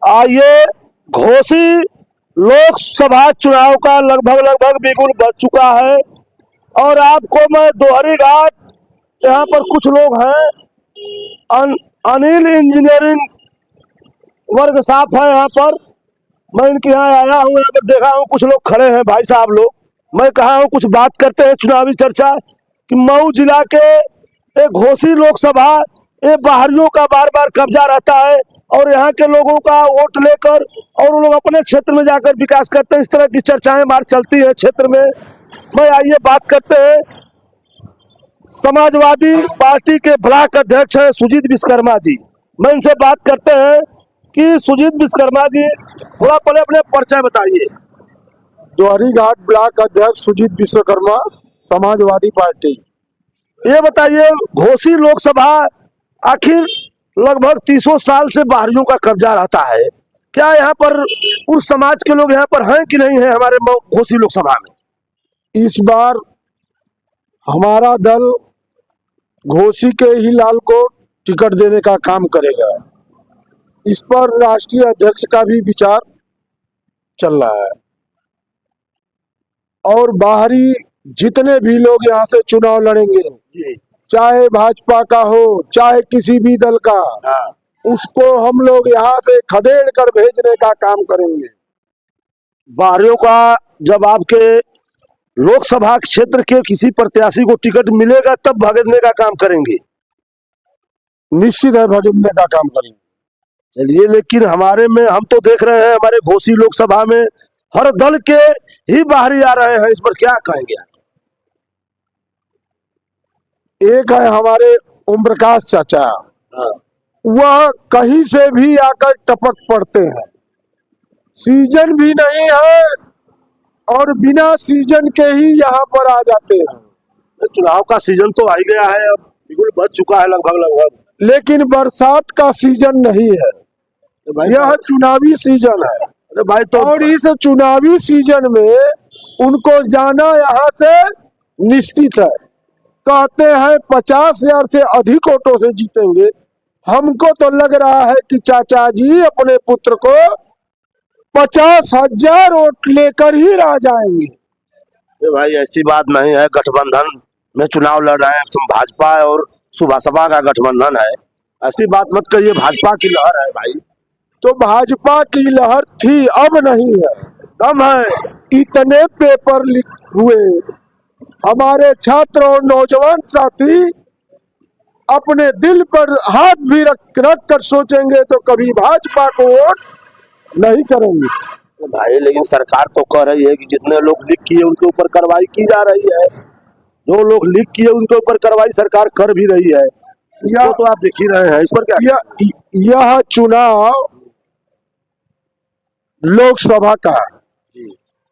ये घोसी लोकसभा चुनाव का लगभग बिगुल बज चुका है और आपको मैं दोहरी घाट, यहाँ पर कुछ लोग हैं, अनिल इंजीनियरिंग वर्ग साफ है यहाँ पर। मैं इनके यहाँ आया हूँ, यहाँ पर देखा हूँ कुछ लोग खड़े हैं, भाई साहब लोग। मैं कहा हूँ कुछ बात करते हैं चुनावी चर्चा कि मऊ जिला के एक घोसी लोकसभा, ये बाहरियों का बार बार कब्जा रहता है और यहाँ के लोगों का वोट लेकर और वो लोग अपने क्षेत्र में जाकर विकास करते हैं। इस तरह की चर्चाएं बार चलती है क्षेत्र में। मैं आइए बात करते हैं, समाजवादी पार्टी के ब्लॉक अध्यक्ष है सुजीत विश्वकर्मा जी। मैं इनसे बात करते हैं कि सुजीत विश्वकर्मा जी, थोड़ा पहले अपने परिचय बताइए। दोहरी घाट ब्लॉक अध्यक्ष सुजीत विश्वकर्मा, समाजवादी पार्टी। ये बताइए, घोसी लोकसभा आखिर लगभग 300 साल से बाहरियों का कब्जा रहता है, क्या यहाँ पर उस समाज के लोग यहाँ पर हैं कि नहीं है हमारे घोसी लोकसभा में? इस बार हमारा दल घोसी के ही लाल को टिकट देने का काम करेगा। इस पर राष्ट्रीय अध्यक्ष का भी विचार चल रहा है और बाहरी जितने भी लोग यहाँ से चुनाव लड़ेंगे, चाहे भाजपा का हो चाहे किसी भी दल का, उसको हम लोग यहाँ से खदेड़ कर भेजने का काम करेंगे। बाहरियों का जब आपके लोकसभा क्षेत्र के किसी प्रत्याशी को टिकट मिलेगा तब भगतने का काम करेंगे? निश्चित है, भगतने का काम करेंगे। चलिए, लेकिन हमारे में हम तो देख रहे हैं हमारे घोसी लोकसभा में हर दल के ही बाहरी आ रहे हैं, इस पर क्या कहेंगे? एक है हमारे ओम प्रकाश चाचा, वह कहीं से भी आकर टपक पड़ते हैं, सीजन भी नहीं है और बिना सीजन के ही यहाँ पर आ जाते हैं। चुनाव का सीजन तो आ ही गया है, अब बिल्कुल बच चुका है लगभग, लेकिन बरसात का सीजन नहीं है, यह चुनावी सीजन है। अरे भाई, तो और इस चुनावी सीजन में उनको जाना यहाँ से निश्चित है। कहते हैं 50,000 से अधिक वोटों से जीतेंगे। हमको तो लग रहा है कि चाचा जी अपने पुत्र को 50,000 वोट लेकर ही रह जाएंगे। भाई ऐसी बात नहीं है, गठबंधन में चुनाव लड़ रहे हैं, भाजपा और सुभाषपा का गठबंधन है, ऐसी बात मत करिए। भाजपा की लहर है भाई। तो भाजपा की लहर थी, अब नहीं है, दम है। इतने पेपर लीक हुए, हमारे छात्र और नौजवान साथी अपने दिल पर हाथ भी रख कर सोचेंगे तो कभी भाजपा को वोट नहीं करेंगे। तो भाई, लेकिन सरकार तो कह रही है कि जितने लोग लीक किए उनके ऊपर कार्रवाई की जा रही है, जो लोग लीक किए उनके ऊपर कार्रवाई सरकार कर भी रही है। इसको तो आप देख ही रहे हैं, इस पर क्या? यह चुनाव लोकसभा का,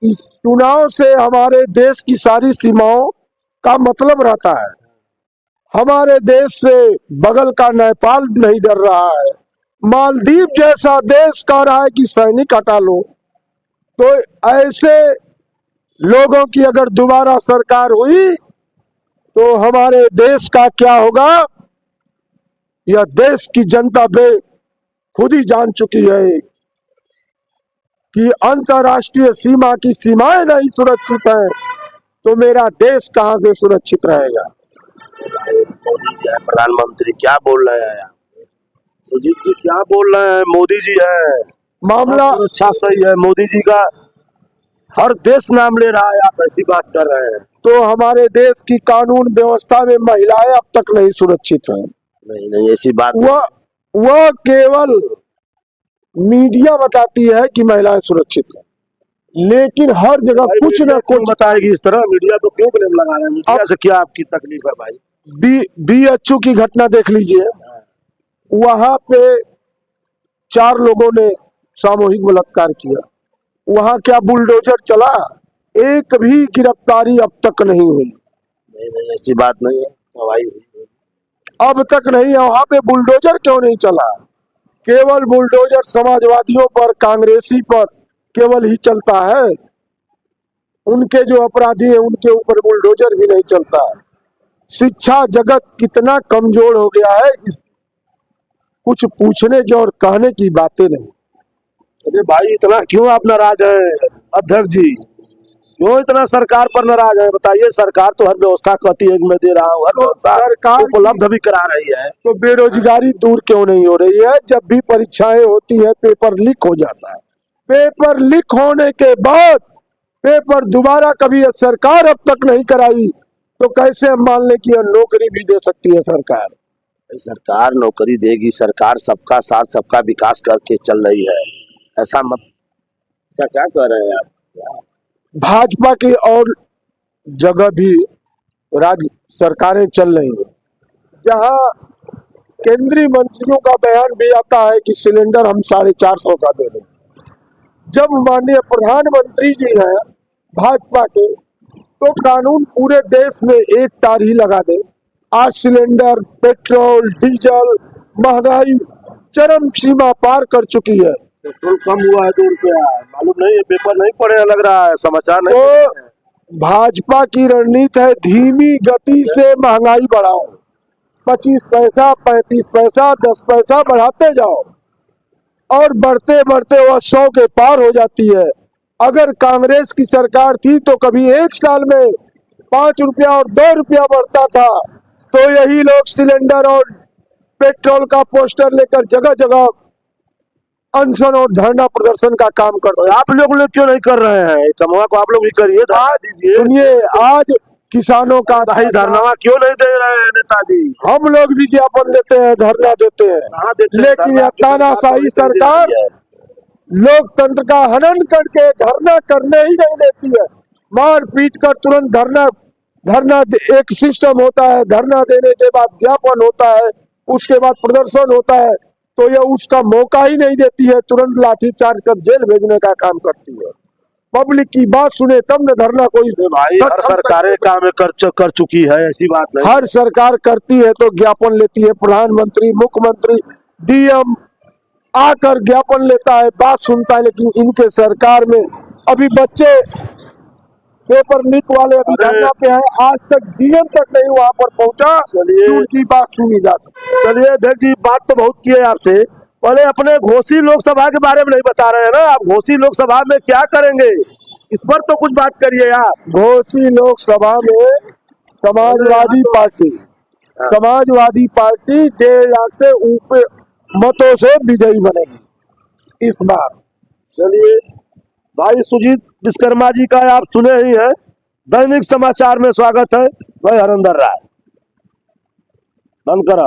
इस चुनाव से हमारे देश की सारी सीमाओं का मतलब रहता है। हमारे देश से बगल का नेपाल नहीं डर रहा है, मालदीव जैसा देश कह रहा है कि सैनिक हटा लो। तो ऐसे लोगों की अगर दोबारा सरकार हुई तो हमारे देश का क्या होगा, यह देश की जनता बे खुद ही जान चुकी है कि अंतर्राष्ट्रीय सीमा की सीमाएं नहीं सुरक्षित है तो मेरा देश कहां से सुरक्षित रहेगा। प्रधानमंत्री क्या बोल रहे हैं? सुजीत जी क्या बोल रहे हैं? मोदी जी है, मामला अच्छा सही है, मोदी जी का हर देश नाम ले रहा है, आप ऐसी बात कर रहे हैं। तो हमारे देश की कानून व्यवस्था में महिलाएं अब तक नहीं सुरक्षित हैं। नहीं, ऐसी बात वह केवल मीडिया बताती है कि महिलाएं सुरक्षित हैं, लेकिन हर जगह कुछ न कुछ बताएगी इस तरह। मीडिया तो क्यों ब्लेम लगा रहे हैं? मीडिया से क्या आपकी तकलीफ है भाई? BHU की घटना देख लीजिए, वहां पे 4 लोगों ने सामूहिक बलात्कार किया, वहां क्या बुलडोजर चला? एक भी गिरफ्तारी अब तक नहीं हुई। नहीं, ऐसी बात नहीं है, अब तक नहीं है। वहां पे बुलडोजर क्यों नहीं चला? केवल बुलडोजर समाजवादियों पर, कांग्रेसी पर केवल ही चलता है, उनके जो अपराधी हैं उनके ऊपर बुलडोजर भी नहीं चलता। शिक्षा जगत कितना कमजोर हो गया है, कुछ पूछने की और कहने की बातें नहीं। अरे भाई इतना क्यों आप नाराज है अध्यक्ष जी? क्यों इतना सरकार पर नाराज है? बताइए, सरकार तो हर व्यवस्था कहती है कि मैं दे रहा हूँ, हर व्यवस्था सरकार उपलब्ध भी करा रही है। तो बेरोजगारी दूर क्यों नहीं हो रही है? जब भी परीक्षाएं होती है पेपर लीक हो जाता है। पेपर लीक होने के बाद पेपर दोबारा कभी सरकार अब तक नहीं कराई, तो कैसे हम मान लें कि यह नौकरी भी दे सकती है सरकार? सरकार नौकरी देगी, सरकार सबका साथ सबका विकास करके चल रही है, ऐसा मत क्या क्या कह रहे हैं आप? भाजपा की और जगह भी राज्य सरकारें चल रही हैं, जहां केंद्रीय मंत्रियों का बयान भी आता है कि सिलेंडर हम 450 का दे दें। जब माननीय प्रधानमंत्री जी हैं भाजपा के, तो कानून पूरे देश में एक तार ही लगा दे। आज सिलेंडर, पेट्रोल, डीजल, महंगाई चरम सीमा पार कर चुकी है। पेट्रोल कम हुआ है 2 रुपया, मालूम नहीं है? पेपर नहीं पढ़े लग रहा है, समाचार नहीं तो भाजपा की रणनीति है धीमी गति से महंगाई बढ़ाओ, 25 पैसा, 35 पैसा, 10 पैसा बढ़ाते जाओ, और बढ़ते बढ़ते वह 100 के पार हो जाती है। अगर कांग्रेस की सरकार थी तो कभी एक साल में 5 रुपया और 2 रुपया बढ़ता था, तो यही लोग सिलेंडर और पेट्रोल का पोस्टर लेकर जगह जगह अनशन और धरना प्रदर्शन का काम करते हैं। आप लोग क्यों नहीं कर रहे हैं? कमवा को आप लोग भी करिए, धरना दीजिए। सुनिए, आज किसानों का भाई धरना क्यों नहीं दे रहे हैं नेताजी? हम लोग भी ज्ञापन देते हैं, धरना देते हैं, कहाँ देते हैं लेकिन धरना? यह तानाशाही सरकार लोकतंत्र का हनन करके धरना करने ही नहीं देती है। मार पीट कर तुरंत धरना एक सिस्टम होता है, धरना देने के बाद ज्ञापन होता है, उसके बाद प्रदर्शन होता है, तो यह उसका मौका ही नहीं देती है, तुरंत लाठीचार्ज कर जेल भेजने का काम करती है। पब्लिक की बात सुने तब न धरना कोई। भाई हर सरकारें काम कर चुकी है, ऐसी बात नहीं। हर सरकार करती है तो ज्ञापन लेती है, प्रधानमंत्री, मुख्यमंत्री, डीएम आकर ज्ञापन लेता है, बात सुनता है, लेकिन इनके सरकार में अभी बच्चे पेपर लीक वाले अभी धरना पे हैं, आज तक डीएम तक नहीं वहां पर पहुंचा कि उनकी बात सुनी जा सके। चलिए अध्यक्ष जी, बात तो बहुत की है आपसे, पहले अपने घोसी लोकसभा के बारे में नहीं बता रहे हैं ना आप? घोसी लोकसभा में क्या करेंगे, इस पर तो कुछ बात करिए आप। घोसी लोकसभा में समाजवादी पार्टी 1.5 लाख से ऊपर मतों से विजयी बनेगी इस बार। चलिए भाई सुजीत विश्वकर्मा जी का आप सुने ही हैं, दैनिक समाचार में स्वागत है। भाई हरिंदर राय, बंद करा।